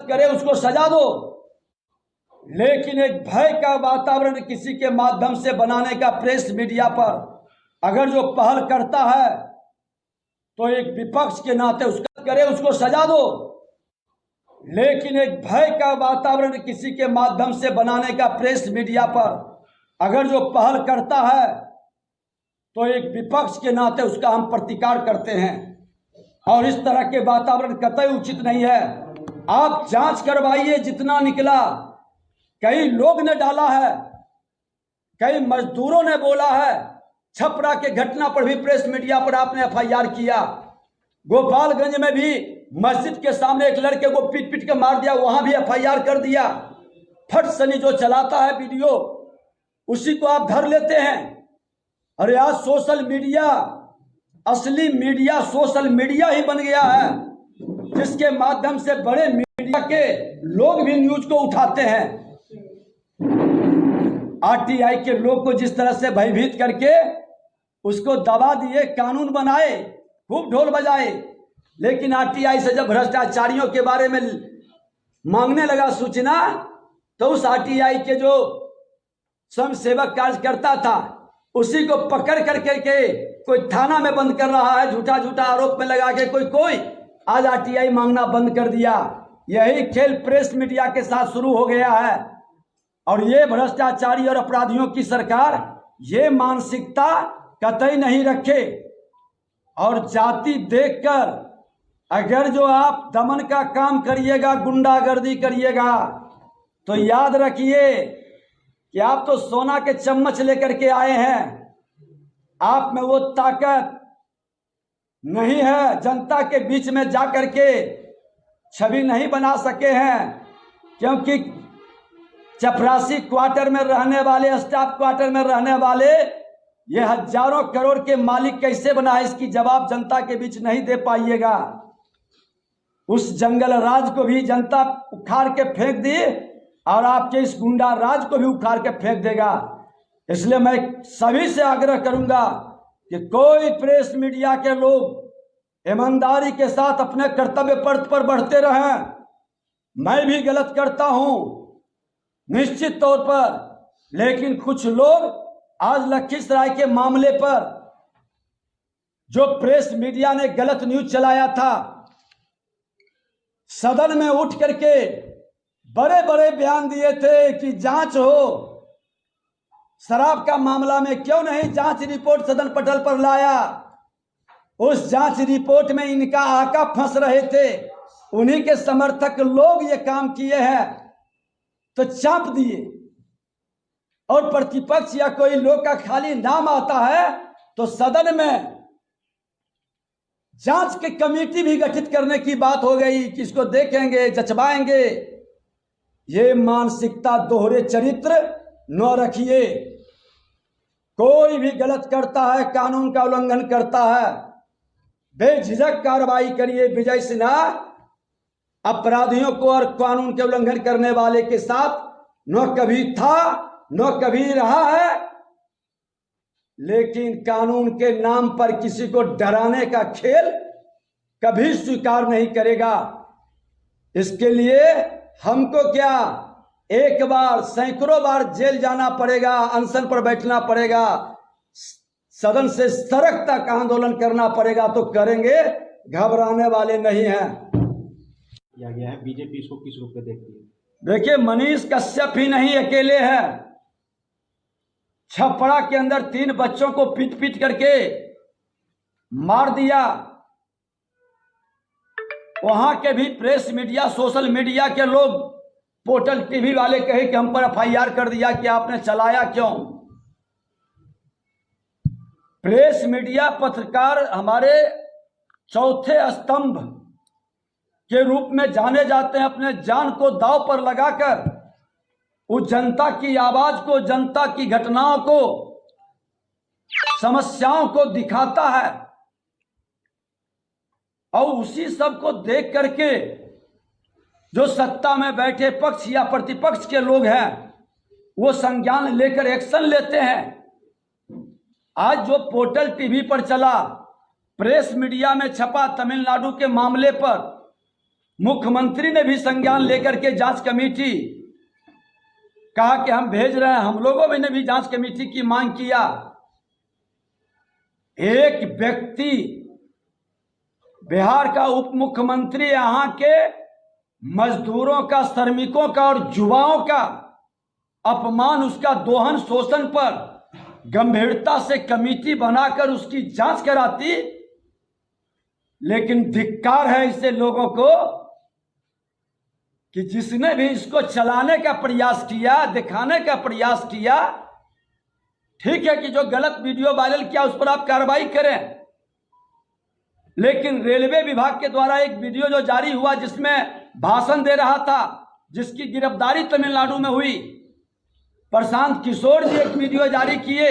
करे उसको सजा दो, लेकिन एक भय का वातावरण किसी के माध्यम से बनाने का प्रेस मीडिया पर अगर जो पहल करता है तो एक विपक्ष के नाते उसका करे उसको सजा दो, लेकिन एक भय का वातावरण किसी के माध्यम से बनाने का प्रेस मीडिया पर अगर जो पहल करता है तो एक विपक्ष के नाते उसका हम प्रतिकार करते हैं और इस तरह के वातावरण कतई उचित नहीं है। आप जांच करवाइए, जितना निकला कई लोग ने डाला है, कई मजदूरों ने बोला है, छपरा के घटना पर भी प्रेस मीडिया पर आपने एफआईआर किया, गोपालगंज में भी मस्जिद के सामने एक लड़के को पीट पीट के मार दिया, वहां भी एफआईआर कर दिया। फट सनी जो चलाता है वीडियो उसी को आप धर लेते हैं। अरे आज सोशल मीडिया, असली मीडिया सोशल मीडिया ही बन गया है, जिसके माध्यम से बड़े मीडिया के लोग भी न्यूज को उठाते हैं। आरटीआई के लोग को जिस तरह से भयभीत करके उसको दबा दिए, कानून बनाए, खूब ढोल बजाए, लेकिन आरटीआई से जब भ्रष्टाचारियों के बारे में मांगने लगा सूचना तो उस आरटीआई के जो स्वयं सेवक कार्यकर्ता था उसी को पकड़ करके कोई थाना में बंद कर रहा है, झूठा झूठा आरोप में लगा के कोई आज आरटीआई मांगना बंद कर दिया। यही खेल प्रेस मीडिया के साथ शुरू हो गया है और ये भ्रष्टाचारी और अपराधियों की सरकार ये मानसिकता कतई नहीं रखे और जाति देखकर अगर जो आप दमन का काम करिएगा, गुंडागर्दी करिएगा तो याद रखिए कि आप तो सोना के चम्मच लेकर के आए हैं, आप में वो ताकत नहीं है, जनता के बीच में जाकर के छवि नहीं बना सके हैं, क्योंकि चपरासी क्वार्टर में रहने वाले, स्टाफ क्वार्टर में रहने वाले ये हजारों करोड़ के मालिक कैसे बना है, इसकी जवाब जनता के बीच नहीं दे पाइएगा। उस जंगल राज को भी जनता उखाड़ के फेंक दी और आपके इस गुंडा राज को भी उखाड़ के फेंक देगा। इसलिए मैं सभी से आग्रह करूंगा कि कोई प्रेस मीडिया के लोग ईमानदारी के साथ अपने कर्तव्य पथ पर बढ़ते रहें। मैं भी गलत करता हूं निश्चित तौर पर, लेकिन कुछ लोग आज लखीसराय के मामले पर जो प्रेस मीडिया ने गलत न्यूज चलाया था, सदन में उठ करके बड़े बड़े बयान दिए थे कि जांच हो, शराब का मामला में क्यों नहीं जांच रिपोर्ट सदन पटल पर लाया। उस जांच रिपोर्ट में इनका आका फंस रहे थे, उन्हीं के समर्थक लोग ये काम किए हैं तो चाप दिए। और प्रतिपक्ष या कोई लोग का खाली नाम आता है तो सदन में जांच की कमेटी भी गठित करने की बात हो गई कि इसको देखेंगे, जचवाएंगे। ये मानसिकता, दोहरे चरित्र न रखिए। कोई भी गलत करता है, कानून का उल्लंघन करता है, बेझिझक कार्रवाई करिए। विजय सिन्हा अपराधियों को और कानून के उल्लंघन करने वाले के साथ न कभी था न कभी रहा है, लेकिन कानून के नाम पर किसी को डराने का खेल कभी स्वीकार नहीं करेगा। इसके लिए हमको क्या एक बार सैकड़ों बार जेल जाना पड़ेगा, अनशन पर बैठना पड़ेगा, सदन से सड़क तक आंदोलन करना पड़ेगा तो करेंगे, घबराने वाले नहीं हैं। किया गया है, बीजेपी इसको किस रूप में देखती है? देखिए, मनीष कश्यप ही नहीं अकेले हैं। छपरा के अंदर 3 बच्चों को पीट पीट करके मार दिया। वहां के भी प्रेस मीडिया, सोशल मीडिया के लोग, पोर्टल टीवी वाले कहे कि हम पर एफआईआर कर दिया कि आपने चलाया क्यों। प्रेस मीडिया, पत्रकार हमारे चौथे स्तंभ के रूप में जाने जाते हैं। अपने जान को दांव पर लगाकर उस जनता की आवाज को, जनता की घटनाओं को, समस्याओं को दिखाता है और उसी सब को देख करके जो सत्ता में बैठे पक्ष या प्रतिपक्ष के लोग हैं वो संज्ञान लेकर एक्शन लेते हैं। आज जो पोर्टल टीवी पर चला, प्रेस मीडिया में छपा तमिलनाडु के मामले पर, मुख्यमंत्री ने भी संज्ञान लेकर के जांच कमेटी कहा कि हम भेज रहे हैं, हम लोगों ने भी जांच कमेटी की मांग किया। एक व्यक्ति बिहार का उप मुख्यमंत्री यहां के मजदूरों का, श्रमिकों का और युवाओं का अपमान, उसका दोहन शोषण पर गंभीरता से कमेटी बनाकर उसकी जांच कराती। लेकिन धिक्कार है ऐसे लोगों को कि जिसने भी इसको चलाने का प्रयास किया, दिखाने का प्रयास किया, ठीक है कि जो गलत वीडियो वायरल किया उस पर आप कार्रवाई करें, लेकिन रेलवे विभाग के द्वारा एक वीडियो जो जारी हुआ जिसमें भाषण दे रहा था, जिसकी गिरफ्तारी तमिलनाडु में हुई, प्रशांत किशोर जी एक वीडियो जारी किए,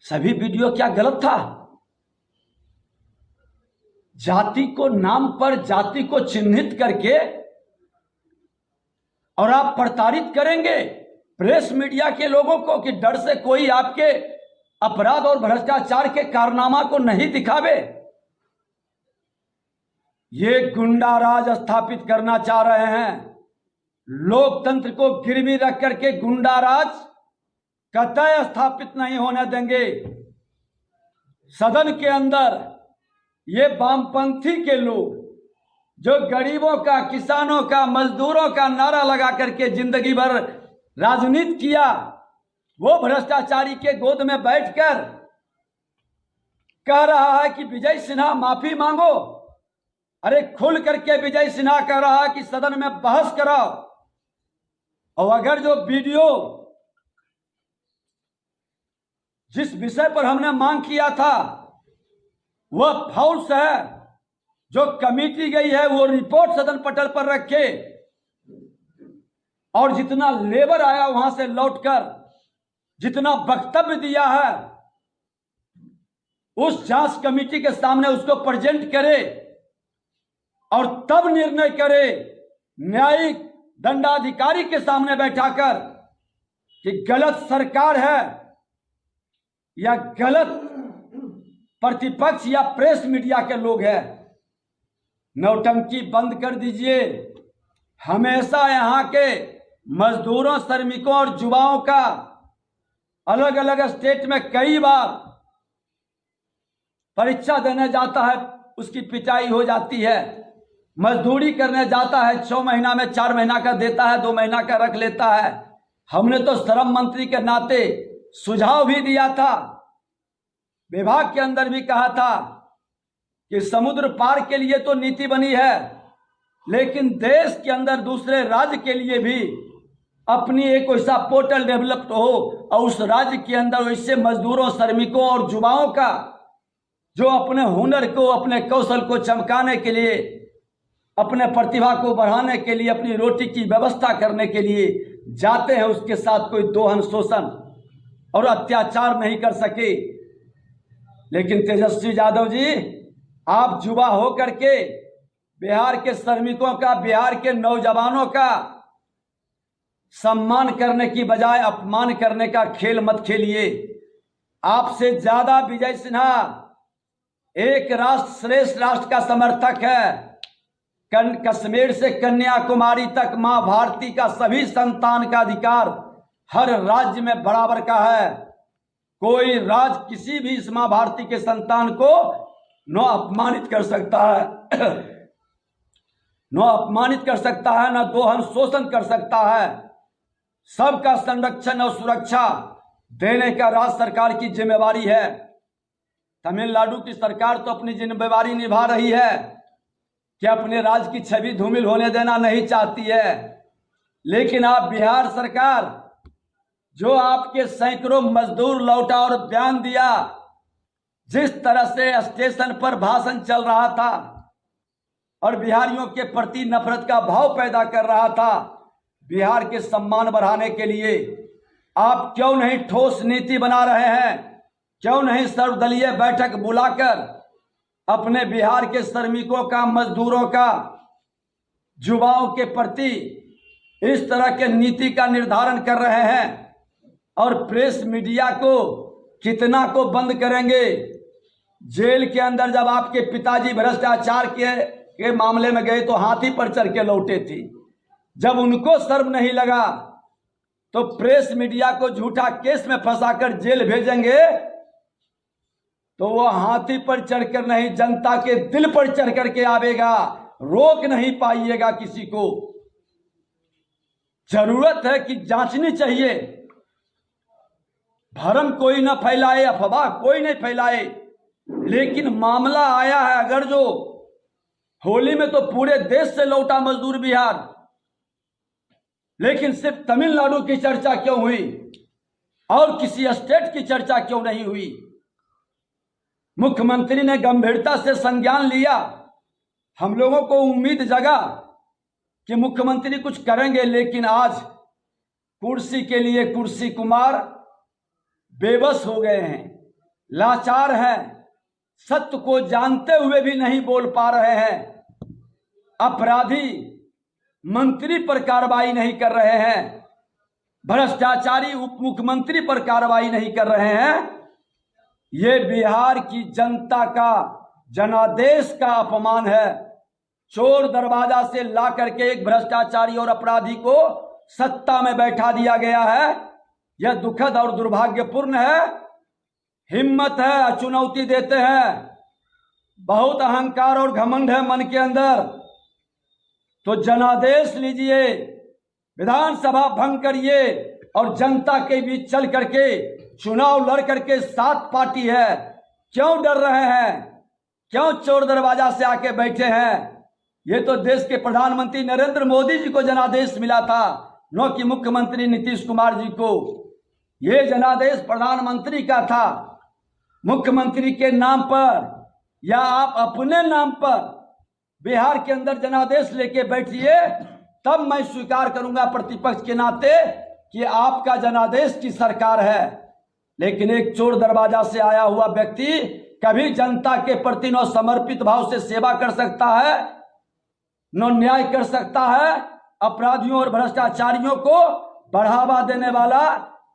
सभी वीडियो क्या गलत था? जाति को नाम पर, जाति को चिन्हित करके और आप प्रताड़ित करेंगे प्रेस मीडिया के लोगों को कि डर से कोई आपके अपराध और भ्रष्टाचार के कारनामा को नहीं दिखावे। ये गुंडा राज स्थापित करना चाह रहे हैं। लोकतंत्र को गिरवी रख करके गुंडा राज कतई स्थापित नहीं होने देंगे। सदन के अंदर ये वामपंथी के लोग जो गरीबों का, किसानों का, मजदूरों का नारा लगा करके जिंदगी भर राजनीति किया, वो भ्रष्टाचारी के गोद में बैठकर कह रहा है कि विजय सिन्हा माफी मांगो। अरे खुल करके विजय सिन्हा कह रहा है कि सदन में बहस कराओ, और अगर जो वीडियो जिस विषय पर हमने मांग किया था वह फॉल्स है, जो कमेटी गई है वो रिपोर्ट सदन पटल पर रखे, और जितना लेबर आया वहां से लौटकर जितना वक्तव्य दिया है उस जांच कमेटी के सामने उसको प्रेजेंट करे और तब निर्णय करे न्यायिक दंडाधिकारी के सामने बैठाकर कि गलत सरकार है या गलत प्रतिपक्ष या प्रेस मीडिया के लोग हैं। नौटंकी बंद कर दीजिए। हमेशा यहाँ के मजदूरों, श्रमिकों और युवाओं का अलग अलग स्टेट में कई बार परीक्षा देने जाता है, उसकी पिटाई हो जाती है। मजदूरी करने जाता है, 6 महीना में 4 महीना का देता है, 2 महीना का रख लेता है। हमने तो श्रम मंत्री के नाते सुझाव भी दिया था, विभाग के अंदर भी कहा था कि समुद्र पार के लिए तो नीति बनी है, लेकिन देश के अंदर दूसरे राज्य के लिए भी अपनी एक वैसा पोर्टल डेवलप्ड हो और उस राज्य के अंदर वैसे मजदूरों, श्रमिकों और युवाओं का जो अपने हुनर को, अपने कौशल को चमकाने के लिए, अपने प्रतिभा को बढ़ाने के लिए, अपनी रोटी की व्यवस्था करने के लिए जाते हैं, उसके साथ कोई दोहन, शोषण और अत्याचार नहीं कर सके। लेकिन तेजस्वी यादव जी, आप युवा हो करके बिहार के श्रमिकों का, बिहार के नौजवानों का सम्मान करने की बजाय अपमान करने का खेल मत खेलिए। आपसे ज्यादा विजय सिन्हा एक राष्ट्र श्रेष्ठ राष्ट्र का समर्थक है। कश्मीर से कन्याकुमारी तक मां भारती का सभी संतान का अधिकार हर राज्य में बराबर का है। कोई राज्य किसी भी इस मां भारती के संतान को न अपमानित कर सकता है, न अपमानित कर सकता है, न दोहन शोषण कर सकता है। सबका संरक्षण और सुरक्षा देने का राज्य सरकार की जिम्मेवारी है। तमिलनाडु की सरकार तो अपनी जिम्मेवारी निभा रही है कि अपने राज्य की छवि धूमिल होने देना नहीं चाहती है, लेकिन आप बिहार सरकार जो आपके सैकड़ों मजदूर लौटा और बयान दिया, जिस तरह से स्टेशन पर भाषण चल रहा था और बिहारियों के प्रति नफरत का भाव पैदा कर रहा था, बिहार के सम्मान बढ़ाने के लिए आप क्यों नहीं ठोस नीति बना रहे हैं? क्यों नहीं सर्वदलीय बैठक बुलाकर अपने बिहार के श्रमिकों का, मजदूरों का, युवाओं के प्रति इस तरह के नीति का निर्धारण कर रहे हैं? और प्रेस मीडिया को कितना को बंद करेंगे? जेल के अंदर जब आपके पिताजी भ्रष्टाचार के के मामले में गए तो हाथी पर चढ़ के लौटे थे। जब उनको शर्म नहीं लगा तो प्रेस मीडिया को झूठा केस में फंसाकर जेल भेजेंगे तो वो हाथी पर चढ़कर नहीं, जनता के दिल पर चढ़ करके आवेगा, रोक नहीं पाइएगा किसी को। जरूरत है कि जांचनी चाहिए, भरम कोई ना फैलाए, अफवाह कोई नहीं फैलाए। लेकिन मामला आया है अगर जो होली में तो पूरे देश से लौटा मजदूर बिहार, लेकिन सिर्फ तमिलनाडु की चर्चा क्यों हुई और किसी स्टेट की चर्चा क्यों नहीं हुई? मुख्यमंत्री ने गंभीरता से संज्ञान लिया, हम लोगों को उम्मीद जगा कि मुख्यमंत्री कुछ करेंगे, लेकिन आज कुर्सी के लिए कुर्सी कुमार बेबस हो गए हैं, लाचार हैं, सत्य को जानते हुए भी नहीं बोल पा रहे हैं। अपराधी मंत्री पर कार्रवाई नहीं कर रहे हैं, भ्रष्टाचारी उप मुख्यमंत्री पर कार्रवाई नहीं कर रहे हैं। ये बिहार की जनता का, जनादेश का अपमान है। चोर दरवाजा से ला करके एक भ्रष्टाचारी और अपराधी को सत्ता में बैठा दिया गया है। यह दुखद और दुर्भाग्यपूर्ण है। हिम्मत है, चुनौती देते हैं, बहुत अहंकार और घमंड है मन के अंदर, तो जनादेश लीजिए, विधानसभा भंग करिए और जनता के बीच चल करके चुनाव लड़ करके 7 पार्टी है, क्यों डर रहे हैं? क्यों चोर दरवाजा से आके बैठे हैं? ये तो देश के प्रधानमंत्री नरेंद्र मोदी जी को जनादेश मिला था, न कि मुख्यमंत्री नीतीश कुमार जी को। ये जनादेश प्रधानमंत्री का था। मुख्यमंत्री के नाम पर या आप अपने नाम पर बिहार के अंदर जनादेश लेके बैठिए, तब मैं स्वीकार करूंगा प्रतिपक्ष के नाते कि आपका जनादेश की सरकार है। लेकिन एक चोर दरवाजा से आया हुआ व्यक्ति कभी जनता के प्रति न समर्पित भाव से सेवा कर सकता है, न न्याय कर सकता है। अपराधियों और भ्रष्टाचारियों को बढ़ावा देने वाला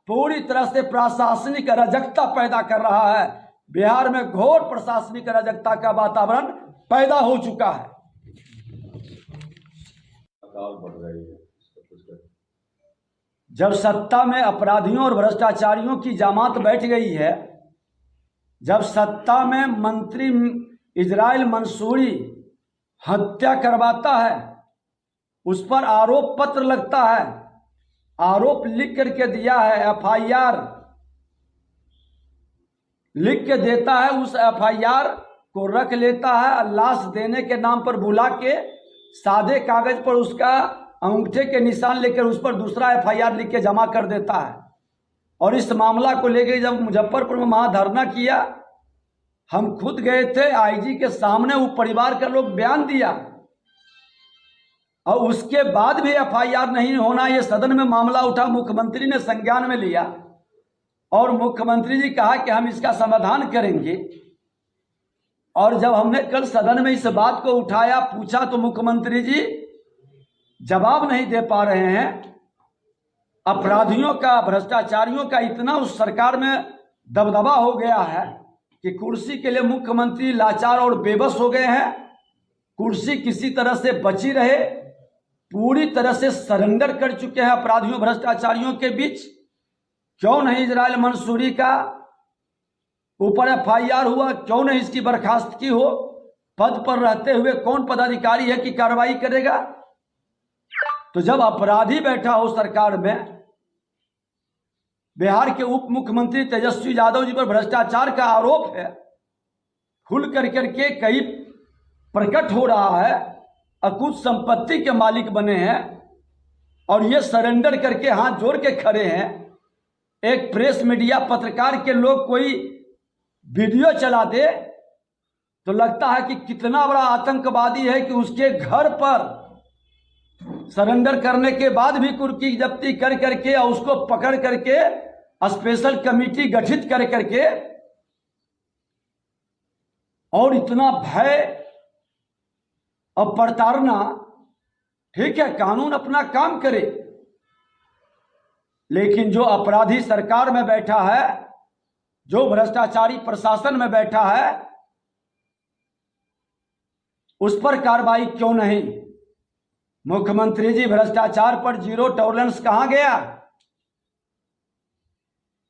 पूरी तरह से प्रशासनिक अराजकता पैदा कर रहा है। बिहार में घोर प्रशासनिक अराजकता का वातावरण पैदा हो चुका है। जब सत्ता में अपराधियों और भ्रष्टाचारियों की जमात बैठ गई है, जब सत्ता में मंत्री इजराइल मंसूरी हत्या करवाता है, उस पर आरोप पत्र लगता है, आरोप लिख करके दिया है, एफआईआर लिख के देता है, उस एफआईआर को रख लेता है, लाश देने के नाम पर बुला के सादे कागज पर उसका अंगूठे के निशान लेकर उस पर दूसरा एफआईआर लिख के जमा कर देता है। और इस मामला को लेकर जब मुजफ्फरपुर में महाधरना किया, हम खुद गए थे, आईजी के सामने वो परिवार का लोग बयान दिया, और उसके बाद भी एफआईआर नहीं होना, ये सदन में मामला उठा, मुख्यमंत्री ने संज्ञान में लिया और मुख्यमंत्री जी कहा कि हम इसका समाधान करेंगे। और जब हमने कल सदन में इस बात को उठाया, पूछा, तो मुख्यमंत्री जी जवाब नहीं दे पा रहे हैं। अपराधियों का, भ्रष्टाचारियों का इतना उस सरकार में दबदबा हो गया है कि कुर्सी के लिए मुख्यमंत्री लाचार और बेबस हो गए हैं। कुर्सी किसी तरह से बची रहे, पूरी तरह से सरेंडर कर चुके हैं अपराधियों भ्रष्टाचारियों के बीच। क्यों नहीं इजराइल मंसूरी का ऊपर एफआईआर हुआ? क्यों नहीं इसकी बर्खास्तगी हो? पद पर रहते हुए कौन पदाधिकारी है कि कार्रवाई करेगा? तो जब अपराधी बैठा हो सरकार में, बिहार के उप मुख्यमंत्री तेजस्वी यादव जी पर भ्रष्टाचार का आरोप है, खुल कर करके कई प्रकट हो रहा है, अकुत संपत्ति के मालिक बने हैं और ये सरेंडर करके हाथ जोड़ के खड़े हैं। एक प्रेस मीडिया पत्रकार के लोग कोई वीडियो चला दे तो लगता है कि कितना बड़ा आतंकवादी है कि उसके घर पर सरेंडर करने के बाद भी कुर्की जब्ती कर करके और उसको पकड़ करके स्पेशल कमेटी गठित कर करके, और इतना भय और प्रताड़ना। ठीक है, कानून अपना काम करे, लेकिन जो अपराधी सरकार में बैठा है, जो भ्रष्टाचारी प्रशासन में बैठा है, उस पर कार्रवाई क्यों नहीं? मुख्यमंत्री जी भ्रष्टाचार पर जीरो टॉलरेंस कहां गया?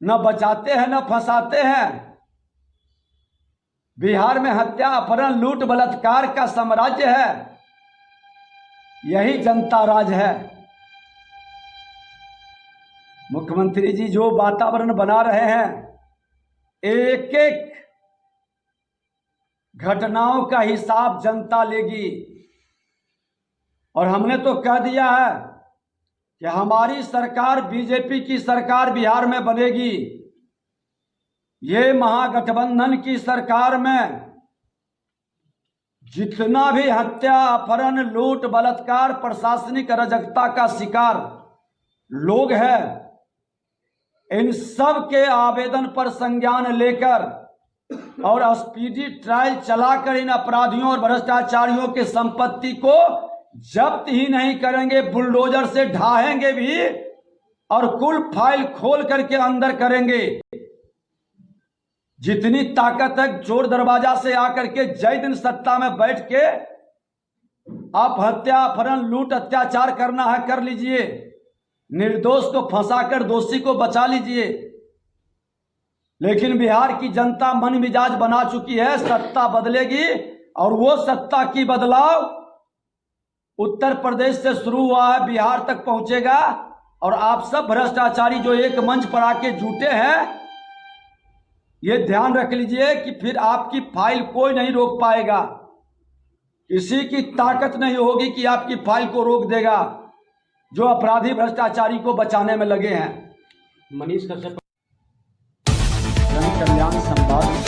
न बचाते हैं न फंसाते हैं। बिहार में हत्या, अपहरण, लूट, बलात्कार का साम्राज्य है। यही जनता राज है। मुख्यमंत्री जी जो वातावरण बना रहे हैं, एक एक घटनाओं का हिसाब जनता लेगी। और हमने तो कह दिया है कि हमारी सरकार, बीजेपी की सरकार बिहार में बनेगी। ये महागठबंधन की सरकार में जितना भी हत्या, अपहरण, लूट, बलात्कार, प्रशासनिक अराजकता का शिकार लोग हैं, इन सब के आवेदन पर संज्ञान लेकर और स्पीडी ट्रायल चलाकर इन अपराधियों और भ्रष्टाचारियों की संपत्ति को जब्त ही नहीं करेंगे, बुलडोजर से ढाहेंगे भी और कुल फाइल खोल करके अंदर करेंगे। जितनी ताकत है, चोर दरवाजा से आकर के जय दिन सत्ता में बैठ के आप हत्या, अपहरण, लूट, अत्याचार करना है कर लीजिए। निर्दोष को फंसाकर दोषी को बचा लीजिए। लेकिन बिहार की जनता मन मिजाज बना चुकी है, सत्ता बदलेगी और वो सत्ता की बदलाव उत्तर प्रदेश से शुरू हुआ है, बिहार तक पहुंचेगा। और आप सब भ्रष्टाचारी जो एक मंच पर आके जुटे हैं, ये ध्यान रख लीजिए कि फिर आपकी फाइल कोई नहीं रोक पाएगा। किसी की ताकत नहीं होगी कि आपकी फाइल को रोक देगा, जो अपराधी भ्रष्टाचारी को बचाने में लगे हैं। मनीष कश्यप जन कल्याण संवाद